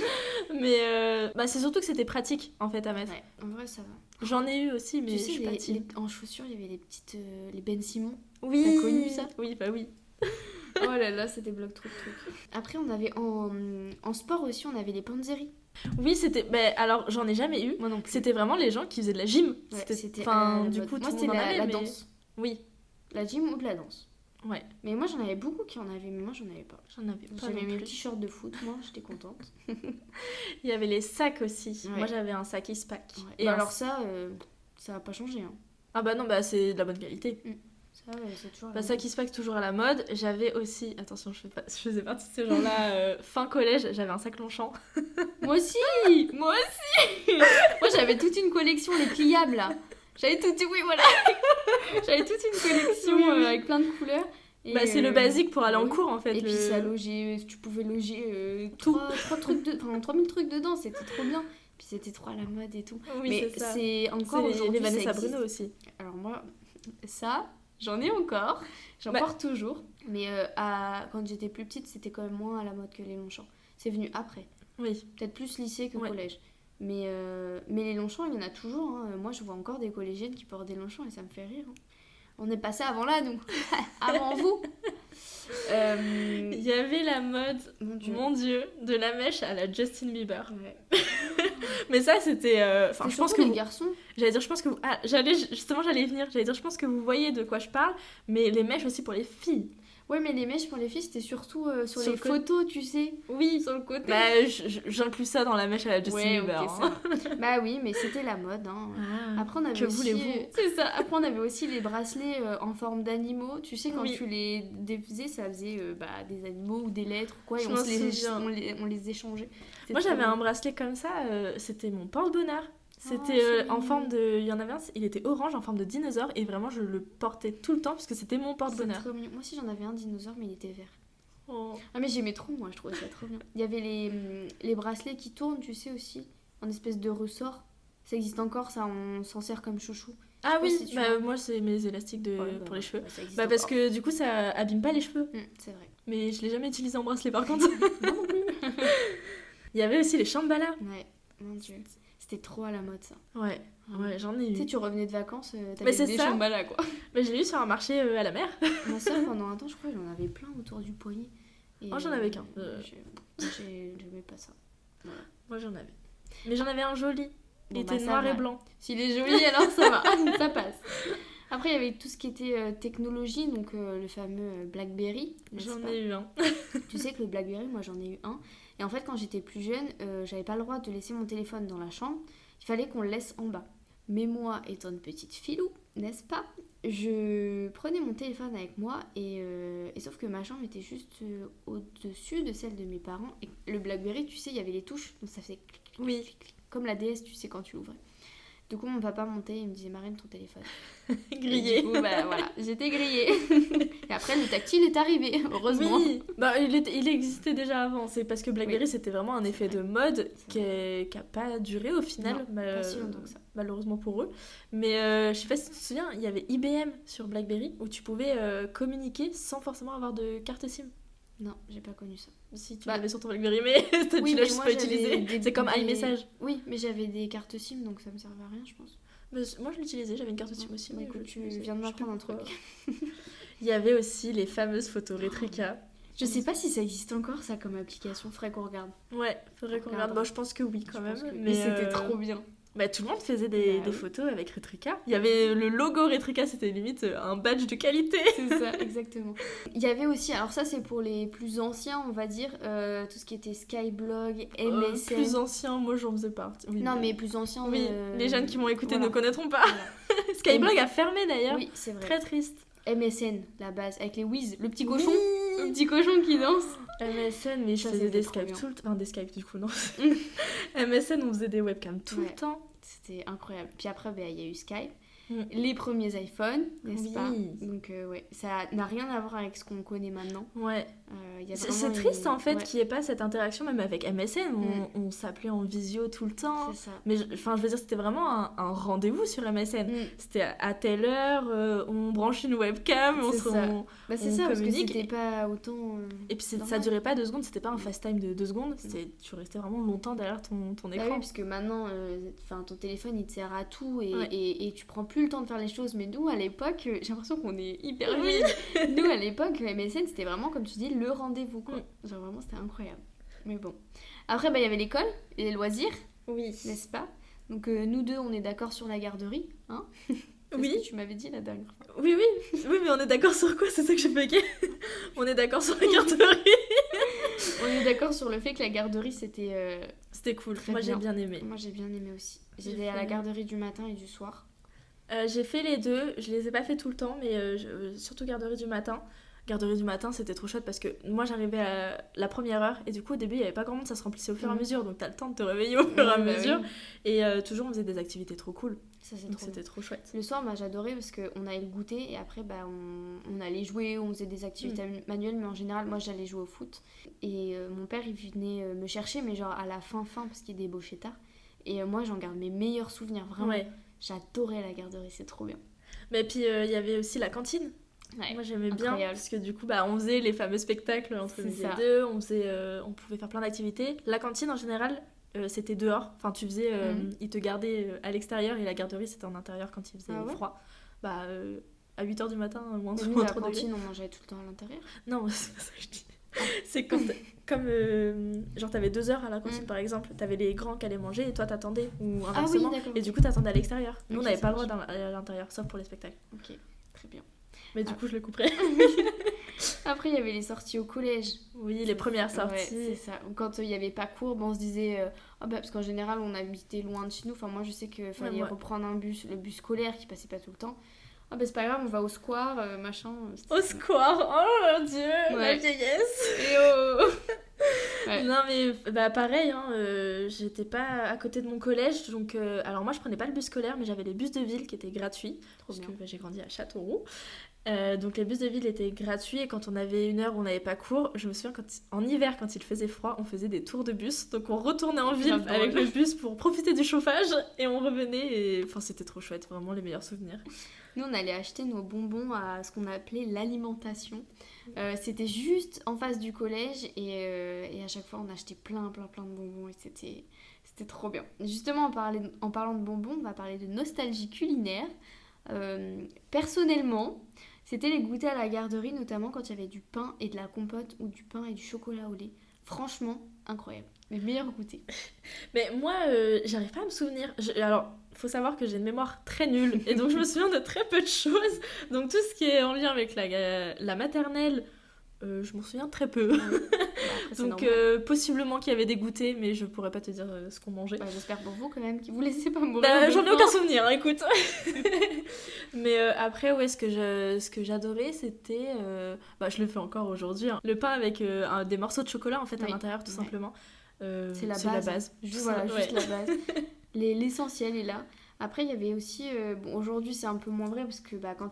Mais bah, c'est surtout que c'était pratique en fait à mettre. Ouais, en vrai, ça va. J'en ai eu aussi, mais Tu je sais, suis pas team. en chaussures, il y avait les petites. Les Ben Simon. Oui. T'as connu ça? Oui, bah oui. Oh là là, c'était bloc trop de trucs. Après, on avait en sport aussi, on avait les Panzeri. Oui, c'était. Bah, alors, j'en ai jamais eu. Moi non plus. C'était vraiment les gens qui faisaient de la gym. Ouais, c'était Enfin, la du mode. coup, moi, tout le c'était monde en avait, la mais- danse. Oui, La gym ou de la danse. ouais, Mais moi, j'en avais beaucoup qui en avaient, mais moi, j'en avais pas. j'en avais pas J'avais non mes plus. t-shirts de foot, moi, j'étais contente. Il y avait les sacs aussi. Ouais. Moi, j'avais un sac Eastpak. Et Et alors, ça a pas changé. Hein. Ah bah non, bah c'est de la bonne qualité. Ça, c'est toujours. Bah, sac Eastpak, toujours à la mode. J'avais aussi. Attention, je faisais partie de ces gens-là. Fin collège, j'avais un sac Longchamp. Moi aussi. Moi aussi. Moi, j'avais toute une collection, les pliables, là. J'avais toute. Oui, voilà. J'avais toute une collection Oui, oui. avec plein de couleurs. Et, Bah, c'est le basique pour aller en oui. cours en fait. Et puis le- ça logeait, tu pouvais loger Tout. 3000 trucs dedans, c'était trop bien. Puis c'était trop à la mode et tout. Oui, Mais c'est ça. c'est encore C'est aujourd'hui. les Vanessa ça existe. Bruno aussi. Alors moi, ça, j'en ai encore, j'en Bah- porte toujours. Mais quand j'étais plus petite, c'était quand même moins à la mode que les Longchamps. C'est venu après. Oui. Peut-être plus lycée que Ouais. collège. Mais les Longchamps, il y en a toujours. Hein. Moi, je vois encore des collégiennes qui portent des Longchamps et ça me fait rire. Hein. On est passé avant là, nous. Avant vous. Il y avait la mode, Mon Dieu. mon Dieu, de la mèche à la Justin Bieber. Ouais. Mais ça, c'était. Enfin, C'est je pense surtout que les vous- garçons. J'allais dire, je pense que vous... Ah, j'allais y venir. J'allais dire, je pense que vous voyez de quoi je parle, mais les mèches aussi pour les filles. Ouais, mais les mèches pour les filles, c'était surtout sur Sur les le côté. photos, tu sais. Oui. Sur le côté. Bah, j'inclus ça dans la mèche à la Justin ouais, Bieber. ok, hein. ça va. Bah oui, mais c'était la mode. Hein. Ah. Après, on avait Que aussi... voulez-vous C'est ça. Après, on avait aussi les bracelets en forme d'animaux. Tu sais, quand Oui. tu les défaisais, ça faisait des animaux ou des lettres ou quoi. Et Je on, m'en se les, souviens. on les échangeait. C'était Moi, trop j'avais bien. un bracelet comme ça. C'était mon porte-bonheur. C'était c'est en mignon. forme de... Il y en avait un, il était orange en forme de dinosaure. Et vraiment, je le portais tout le temps parce que c'était mon C'est porte-bonheur. trop mignon. Moi aussi, j'en avais un dinosaure, mais il était vert. Oh. Ah, mais j'aimais trop, moi, je trouvais ça trop bien. Il y avait les bracelets qui tournent, tu sais, aussi. En espèce de ressort. Ça existe encore, ça, on s'en sert comme chouchou. Ah sais pas oui, si tu bah, vois. moi, c'est mes élastiques Ouais, bah, pour les cheveux. ça existe Bah, parce encore. que du coup, ça abîme pas les cheveux. C'est vrai. Mais je l'ai jamais utilisé en bracelet par contre. Moi non plus. Il y avait aussi les Shambhala. Ouais, mon dieu. C'était trop à la mode, ça. Ouais, ouais, j'en ai Tu sais, eu. tu revenais de vacances, Mais t'avais c'est des ça. Shambhala, quoi. Mais je l'ai eu sur un marché à la mer. Ma soeur, pendant un temps, je crois, elle en avait plein autour du poignet. Et, Oh, j'en avais qu'un. J'aimais pas ça. Moi j'en avais. Mais j'en avais un joli. Il Bon, était bah, ça noir va. et blanc. S'il est joli, alors ça va, ça passe. Après, il y avait tout ce qui était technologie, donc le fameux Blackberry. n'est-ce J'en pas ai eu un. Tu sais que le Blackberry, moi j'en ai eu un. Et en fait, quand j'étais plus jeune, j'avais pas le droit de laisser mon téléphone dans la chambre. Il fallait qu'on le laisse en bas. Mais moi, étant une petite filou, n'est-ce pas, je prenais mon téléphone avec moi et sauf que ma chambre était juste au-dessus de celle de mes parents. Et le Blackberry, tu sais, il y avait les touches, donc ça faisait clic, clic, Oui. clic, clic, comme la DS, tu sais, quand tu l'ouvrais. Du coup, mon papa montait et me disait Marine, ton téléphone. Grillé. Et du coup, bah voilà, j'étais grillée. Et après, le tactile est arrivé, heureusement. Oui, bah, il existait déjà avant. C'est parce que BlackBerry, c'était vraiment un effet de mode qui a pas duré au final. Non, pas si longtemps que ça. Malheureusement pour eux. Mais je sais pas si tu te souviens, il y avait IBM sur BlackBerry où tu pouvais communiquer sans forcément avoir de carte SIM. Non, j'ai pas connu ça. Si tu l'avais sur ton BlackBerry, mais tu l'as juste pas utilisé. C'est comme iMessage. Oui, mais j'avais des cartes SIM, donc ça me servait à rien, je pense. Mais moi je l'utilisais, j'avais une carte SIM aussi. Bah, écoute, tu viens de m'apprendre un truc. Il y avait aussi les fameuses photos Retrika. Je sais pas si ça existe encore, ça, comme application. Faudrait qu'on regarde. Ouais, faudrait qu'on regarde. Bon, je pense que oui, quand même. Mais c'était trop bien. Bah, tout le monde faisait des photos avec Retrika. Il y avait le logo Retrika, c'était limite un badge de qualité. C'est ça, exactement. Il y avait aussi, alors ça c'est pour les plus anciens, on va dire, tout ce qui était Skyblog, MSN. Plus anciens, moi j'en faisais pas. Oui, non, mais plus anciens. Oui, les jeunes qui m'ont écouté ne connaîtront pas. Voilà. Skyblog a fermé d'ailleurs. Oui, c'est vrai. Très triste. MSN, la base, avec les whiz, le petit cochon. Le petit cochon qui danse. MSN, mais je faisais des Skype tout le temps. Enfin, des Skype du coup, non. MSN, on faisait des webcams tout le temps. C'était incroyable. Puis après, il y a eu Skype. Les premiers iPhones, n'est-ce pas? Donc ouais, ça n'a rien à voir avec ce qu'on connaît maintenant. Ouais. C'est triste en fait qu'il n'y ait pas cette interaction même avec MSN. On s'appelait en visio tout le temps. C'est ça. Mais je veux dire, c'était vraiment un rendez-vous sur MSN. C'était à telle heure, on branche une webcam, c'est ça, parce que c'était pas autant... Et puis ça durait pas 2 secondes, c'était pas un fast time de 2 secondes. Tu restais vraiment longtemps derrière ton écran. Oui, parce que maintenant, ton téléphone il te sert à tout et tu prends plus le temps de faire les choses. Mais nous à l'époque, j'ai l'impression qu'on est hyper vieilles. Nous à l'époque, MSN c'était vraiment comme tu dis le rendez-vous quoi. Genre vraiment c'était incroyable. Mais bon. Après il y avait l'école et les loisirs. Oui. N'est-ce pas? Donc nous deux on est d'accord sur la garderie, hein? Oui. Ce que tu m'avais dit la dernière fois. Oui, mais on est d'accord sur quoi? C'est ça que j'ai bugué. On est d'accord sur la garderie. On est d'accord sur le fait que la garderie c'était... C'était cool, moi j'ai bien aimé. Moi j'ai bien aimé aussi. J'étais à la garderie du matin et du soir. J'ai fait les deux, je les ai pas fait tout le temps, mais surtout garderie du matin. Garderie du matin, c'était trop chouette parce que moi j'arrivais à la première heure et du coup au début il y avait pas grand monde, ça se remplissait au fur et à mesure, donc t'as le temps de te réveiller au fur et à mesure. Et toujours on faisait des activités trop cool. C'était trop chouette. Le soir, j'adorais parce qu'on allait le goûter et après on allait jouer, on faisait des activités manuelles, mais en général moi j'allais jouer au foot. Et mon père il venait me chercher, mais genre à la fin parce qu'il débauchait tard. Et moi j'en garde mes meilleurs souvenirs, vraiment. Ouais. J'adorais la garderie, c'est trop bien. Mais puis il y avait aussi la cantine. Ouais, moi j'aimais bien parce que du coup on faisait les fameux spectacles entre midi et 2, on pouvait faire plein d'activités. La cantine en général c'était dehors, enfin tu faisais, ils te gardaient à l'extérieur et la garderie c'était en intérieur quand il faisait froid. À 8h du matin, moins de 3 degrés. La cantine on mangeait tout le temps à l'intérieur. Non, c'est pas ça que je dis. C'est comme genre t'avais 2 heures à la cantine par exemple, t'avais les grands qui allaient manger et toi t'attendais ou inversement, et du coup t'attendais à l'extérieur. Nous on n'avait pas le droit d'aller à l'intérieur sauf pour les spectacles. Ok, très bien. Mais du coup je le couperai. Après il y avait les sorties au collège. Oui, les premières sorties. Ouais, c'est ça. Quand il n'y avait pas cours, on se disait parce qu'en général on habitait loin de chez nous. Enfin moi je sais qu'il fallait reprendre un bus, le bus scolaire qui passait pas tout le temps. C'est pas grave, on va au square, machin. Au square, oh mon dieu, la vieillesse. Non mais pareil, j'étais pas à côté de mon collège, donc alors moi je prenais pas le bus scolaire, mais j'avais les bus de ville qui étaient gratuits, parce que j'ai grandi à Châteauroux. Donc les bus de ville étaient gratuits et quand on avait une heure où on n'avait pas cours, je me souviens en hiver quand il faisait froid, on faisait des tours de bus, donc on retournait en ville avec le bus pour profiter du chauffage et on revenait et c'était trop chouette, vraiment les meilleurs souvenirs. Nous on allait acheter nos bonbons à ce qu'on appelait l'alimentation. C'était juste en face du collège et à chaque fois on achetait plein de bonbons et c'était trop bien. Justement en parlant de bonbons, on va parler de nostalgie culinaire. Personnellement, c'était les goûters à la garderie, notamment quand il y avait du pain et de la compote ou du pain et du chocolat au lait. Franchement, incroyable. Les meilleurs goûters. Mais moi, j'arrive pas à me souvenir. Alors, faut savoir que j'ai une mémoire très nulle et donc je me souviens de très peu de choses. Donc tout ce qui est en lien avec la maternelle, je m'en souviens très peu. Donc possiblement qu'il y avait des goûters, mais je pourrais pas te dire ce qu'on mangeait. J'espère pour vous quand même qu'ils vous laissaient pas mourir. J'en ai aucun souvenir, hein, écoute. Mais après, ce que j'adorais, c'était, je le fais encore aujourd'hui, hein, le pain avec des morceaux de chocolat en fait à l'intérieur tout simplement. C'est la base. Juste la base. L'essentiel est là. Après, il y avait aussi... bon, aujourd'hui, c'est un peu moins vrai parce que quand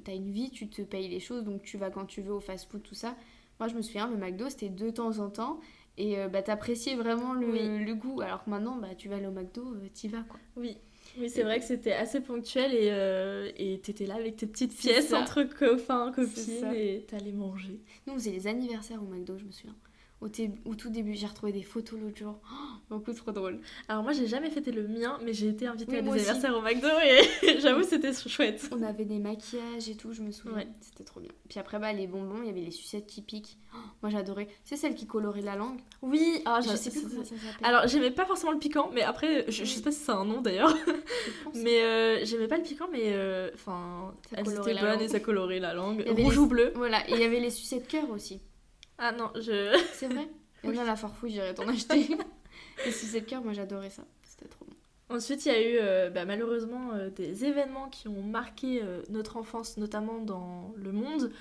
t'as une vie, tu te payes les choses, donc tu vas quand tu veux au fast-food, tout ça. Moi, je me souviens, le McDo, c'était de temps en temps. Et t'appréciais vraiment le goût. Alors que maintenant, tu vas aller au McDo, t'y vas, quoi. Oui, c'est vrai que c'était assez ponctuel et t'étais là avec tes petites pièces entre copains, copines et t'allais manger. Nous, on faisait les anniversaires au McDo, je me souviens. Au tout début, j'ai retrouvé des photos l'autre jour. Beaucoup trop drôle. Alors moi, j'ai jamais fêté le mien, mais j'ai été invitée à des aussi. anniversaires au McDo et j'avoue, c'était chouette. On avait des maquillages et tout, je me souviens. Ouais. C'était trop bien. Puis après, les bonbons, il y avait les sucettes qui piquent. Moi, j'adorais. C'est celle qui colorait la langue. Oui, Je sais plus comment ça s'appelle. Alors, j'aimais pas forcément le piquant, mais après, je sais pas si c'est un nom d'ailleurs. Mais j'aimais pas le piquant, mais enfin, elles étaient bonnes et ça colorait la langue. Rouge ou bleu. Voilà, et il y avait les sucettes cœur aussi. Ah non, C'est vrai. Il y en a la farfouille, j'irais t'en acheter. Les sucettes cœur, moi j'adorais ça. C'était trop bon. Ensuite, il y a eu malheureusement des événements qui ont marqué notre enfance, notamment dans le monde.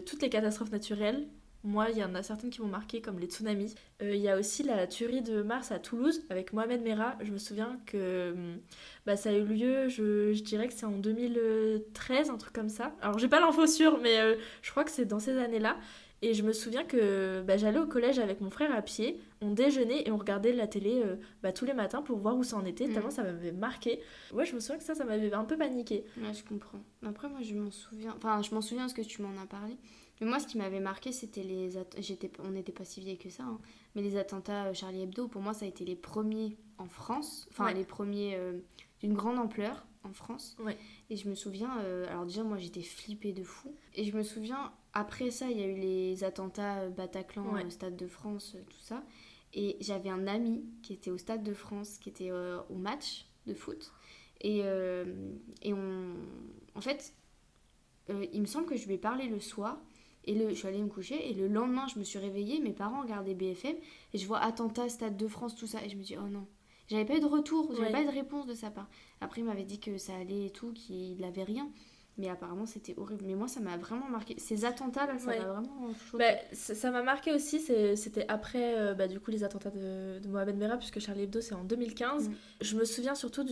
Toutes les catastrophes naturelles. Moi, il y en a certaines qui m'ont marqué, comme les tsunamis. Il y a aussi la tuerie de mars à Toulouse, avec Mohamed Merah. Je me souviens que ça a eu lieu, je dirais que c'est en 2013, un truc comme ça. Alors, j'ai pas l'info sûre, mais je crois que c'est dans ces années-là. Et je me souviens que j'allais au collège avec mon frère à pied, on déjeunait et on regardait la télé tous les matins pour voir où ça en était, tellement ça m'avait marqué. Ouais, je me souviien que ça m'avait un peu paniqué. Ouais, je comprends. Après, moi, je m'en souviens parce que tu m'en as parlé. Mais moi, ce qui m'avait marqué, c'était on n'était pas si vieilles que ça, hein. Mais les attentats Charlie Hebdo, pour moi, ça a été les premiers en France, les premiers d'une grande ampleur en France. Ouais. Et je me souviens, alors déjà, moi, j'étais flippée de fou. Et je me souviens, après ça, il y a eu les attentats Bataclan au Stade de France, tout ça. Et j'avais un ami qui était au Stade de France, qui était au match de foot. Et en fait, il me semble que je lui ai parlé le soir. Et je suis allée me coucher. Et le lendemain, je me suis réveillée. Mes parents regardaient BFM. Et je vois attentat, Stade de France, tout ça. Et je me dis, oh non. J'avais pas eu de retour, j'avais pas eu de réponse de sa part. Après, il m'avait dit que ça allait et tout, qu'il avait rien. Mais apparemment, c'était horrible. Mais moi, ça m'a vraiment marqué. Ces attentats-là, ça m'a vraiment choqué. Ça m'a marqué aussi. C'était après, du coup, les attentats de Mohamed Merah, puisque Charlie Hebdo, c'est en 2015. Je me souviens surtout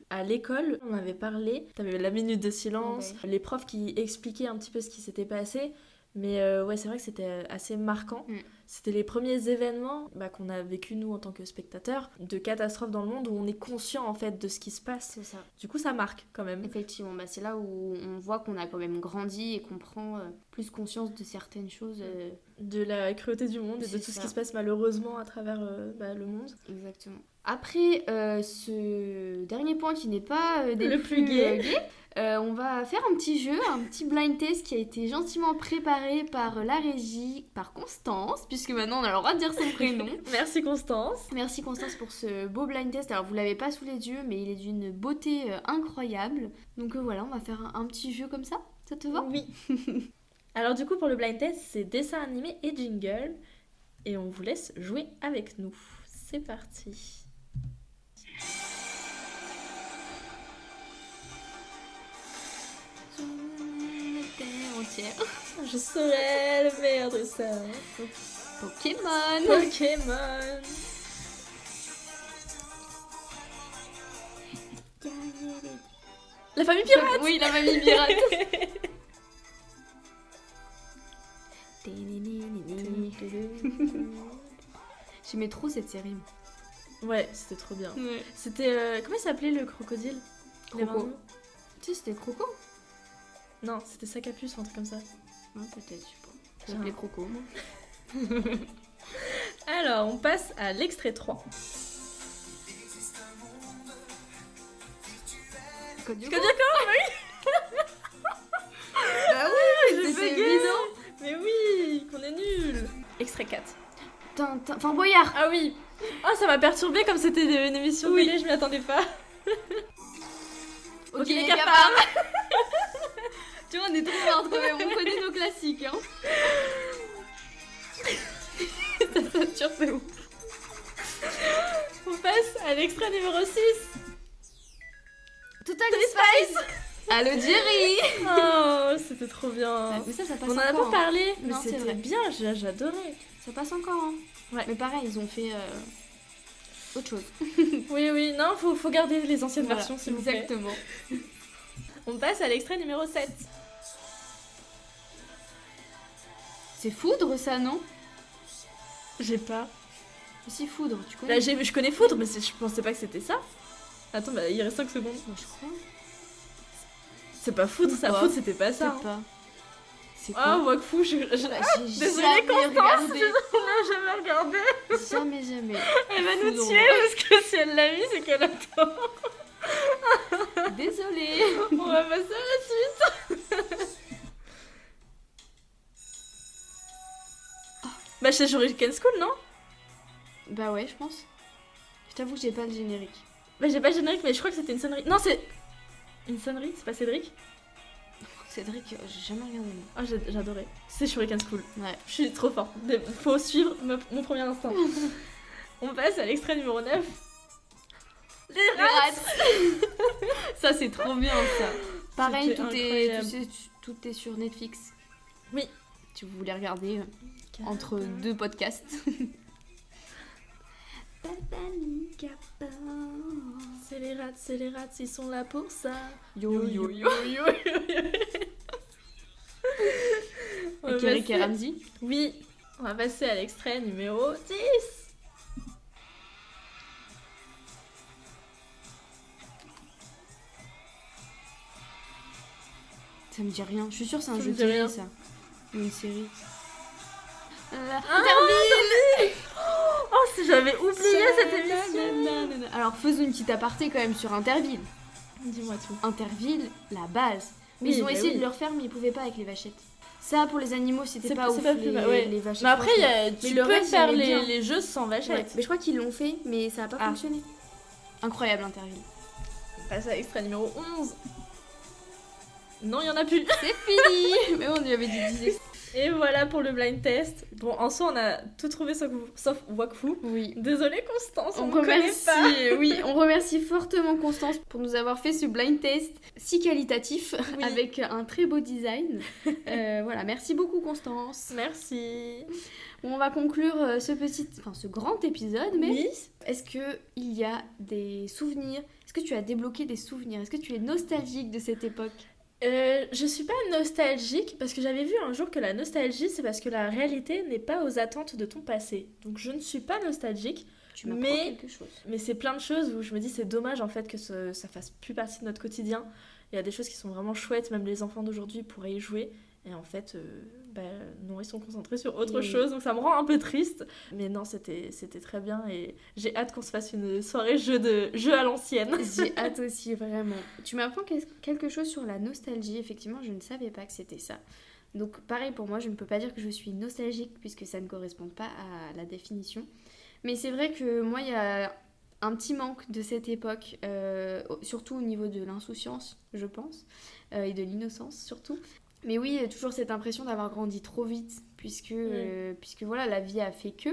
à l'école, on avait parlé. T'avais la minute de silence, les profs qui expliquaient un petit peu ce qui s'était passé. Mais c'est vrai que c'était assez marquant. C'était les premiers événements qu'on a vécu nous en tant que spectateurs de catastrophes dans le monde où on est conscient en fait de ce qui se passe. C'est ça. Du coup ça marque quand même. Effectivement, c'est là où on voit qu'on a quand même grandi et qu'on prend plus conscience de certaines choses. De la cruauté du monde et de tout ce qui se passe malheureusement à travers le monde. Exactement. Après ce dernier point qui n'est pas le plus gai. On va faire un petit jeu, un petit blind test qui a été gentiment préparé par la régie, par Constance, puisque maintenant on a le droit de dire son prénom. Merci Constance. Merci Constance pour ce beau blind test. Alors vous l'avez pas sous les yeux, mais il est d'une beauté incroyable. Donc voilà, on va faire un petit jeu comme ça. Ça te va ? Oui. Alors du coup pour le blind test, c'est dessin animé et jingle. Et on vous laisse jouer avec nous. C'est parti. Je serai le meilleur dresseur. Pokémon. La famille pirate. Oui, la famille pirate. J'aimais trop cette série. Ouais, c'était trop bien. Ouais. C'était... comment il s'appelait le crocodile ? Croco. Tu sais, c'était Croco ? Non, c'était Sacapus ou un truc comme ça. Ouais, peut-être, je sais pas. Je l'appelais Croco, moi. Alors, on passe à l'extrait 3. Code du Code oui. Bah oui, j'ai c'est bugué. évident. Mais oui, qu'on est nul. Extrait 4. Fort Boyard. Ah oui. Oh, ça m'a perturbée comme c'était une émission télé, je m'y attendais pas. Ok, les cafards. Tu vois, on est trop forts quand même, on connaît nos classiques. Hein. Ça sature, c'est ouf. On passe à l'extrait numéro 6. Totally Spice. Allo Jerry. Oh, c'était trop bien. Mais ça passe on en a encore, pas parlé, mais non, c'était bien, j'adorais. Ça passe encore, hein. Ouais. Mais pareil, ils ont fait... autre chose. Oui, non, faut garder les anciennes Voilà, versions, s'il vous plaît. exactement. On passe à l'extrait numéro 7. C'est Foudre, ça, non? J'ai pas. Si, Foudre, tu connais? Là, je connais Foudre, mais je pensais pas que c'était ça. Attends, bah, il reste 5 secondes. Moi, je crois. C'est pas Foudre, ça. Quoi Foudre, c'était pas C'est ça. pas. C'est Ah, quoi? Wakfu, J'ai désolée, jamais Constance, regardé. j'ai jamais regardé. Jamais. Elle va nous Foudre. tuer parce que si elle l'a vu, c'est qu'elle attend. Désolée. On va passer à la suite. Bah, c'est Shuriken School, non? Bah ouais, je pense. Je t'avoue que j'ai pas le générique. Bah, j'ai pas le générique, mais je crois que c'était une sonnerie. Non, c'est. Une sonnerie? C'est pas Cédric? Cédric, j'ai jamais regardé. moi. Ah, j'adorais. C'est Shuriken School. Ouais. Je suis trop forte. Faut suivre mon premier instinct. On passe à l'extrait numéro 9. Les rats. Ça, c'est trop bien, ça. Pareil, C'était incroyable. tout est sur Netflix. Oui. Si vous voulez regarder entre deux podcasts. C'est les rats, ils sont là pour ça. Yo. On va Avec Eric et passer- Ramsey. Oui, on va passer à l'extrait numéro 10. Ça me dit rien. Je suis sûre que c'est un Ça jeu me de dit télé, rien. ça. Ou une série. Oh, si j'avais oublié cette émission. Alors faisons une petite aparté quand même sur Interville. Dis-moi tout. Interville, la base. Mais Oui, ils ont bah essayé oui. de le refaire, mais ils pouvaient pas avec les vachettes. Ça, pour les animaux, c'était C'est pas pas- ouf, c'est pas plus les, mal, ouais. les vachettes. Mais après, tu le peux reste, faire j'aimais bien. les jeux sans Ouais. vachette. Mais je crois qu'ils l'ont fait, mais ça a pas Ah. fonctionné. Incroyable, Interville. On passe à l'extrait numéro 11. Non, il y en a plus. C'est fini. Mais on lui avait dit 10. Et voilà pour le blind test. Bon, en soi, on a tout trouvé sauf Wakfu. Oui. Désolée, Constance, on On ne connaît remercie, pas. oui, on remercie fortement Constance pour nous avoir fait ce blind test si qualitatif Oui. avec un très beau design. Voilà, merci beaucoup Constance. Merci. Bon, on va conclure ce grand épisode, mais Oui. est-ce que il y a des souvenirs? Est-ce que tu as débloqué des souvenirs? Est-ce que tu es nostalgique de cette époque? Je suis pas nostalgique parce que j'avais vu un jour que la nostalgie, c'est parce que la réalité n'est pas aux attentes de ton passé. Donc je ne suis pas nostalgique, Tu m'apprends Mais- quelque chose. mais c'est plein de choses où je me dis c'est dommage en fait que ça fasse plus partie de notre quotidien. Il y a des choses qui sont vraiment chouettes, même les enfants d'aujourd'hui pourraient y jouer. Et en fait, non, ils sont concentrés sur autre Oui. chose, donc ça me rend un peu triste. Mais non, c'était très bien et j'ai hâte qu'on se fasse une soirée jeu à l'ancienne. J'ai hâte aussi, vraiment. Tu m'apprends quelque chose sur la nostalgie. Effectivement, je ne savais pas que c'était ça. Donc, pareil pour moi, je ne peux pas dire que je suis nostalgique puisque ça ne correspond pas à la définition. Mais c'est vrai que moi, il y a un petit manque de cette époque, surtout au niveau de l'insouciance, je pense, et de l'innocence surtout. Mais oui, toujours cette impression d'avoir grandi trop vite, puisque voilà, la vie a fait que.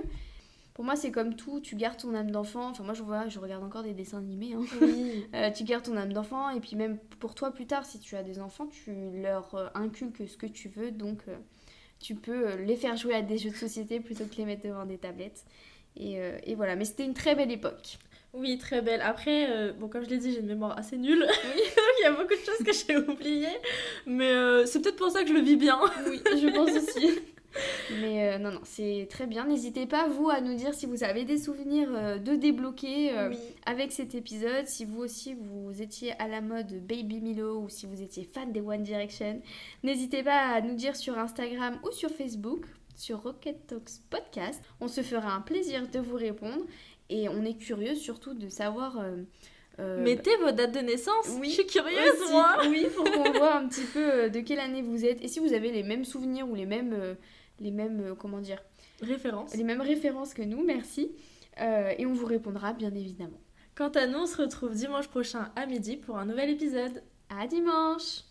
Pour moi, c'est comme tout, tu gardes ton âme d'enfant. Enfin, moi, je regarde encore des dessins animés. Hein. Oui. Tu gardes ton âme d'enfant, et puis même pour toi, plus tard, si tu as des enfants, tu leur inculques ce que tu veux. Donc, tu peux les faire jouer à des jeux de société plutôt que les mettre devant des tablettes. Et voilà, mais c'était une très belle époque. Oui, très belle. Après, bon, comme je l'ai dit, j'ai une mémoire assez nulle. Il y a beaucoup de choses que j'ai oubliées. Mais c'est peut-être pour ça que je le vis bien. Oui, je pense aussi. Mais non, c'est très bien. N'hésitez pas, vous, à nous dire si vous avez des souvenirs de débloquer Oui. avec cet épisode. Si vous aussi, vous étiez à la mode Baby Milo ou si vous étiez fan des One Direction. N'hésitez pas à nous dire sur Instagram ou sur Facebook, sur Rocket Talks Podcast. On se fera un plaisir de vous répondre. Et on est curieux surtout de savoir... Mettez vos dates de naissance. oui, Je suis curieuse, aussi, moi. oui, pour qu'on voit un petit peu de quelle année vous êtes. Et si vous avez les mêmes souvenirs ou les mêmes comment dire, Référence. les mêmes références que nous, merci. Et on vous répondra bien évidemment. Quant à nous, on se retrouve dimanche prochain à midi pour un nouvel épisode. À dimanche!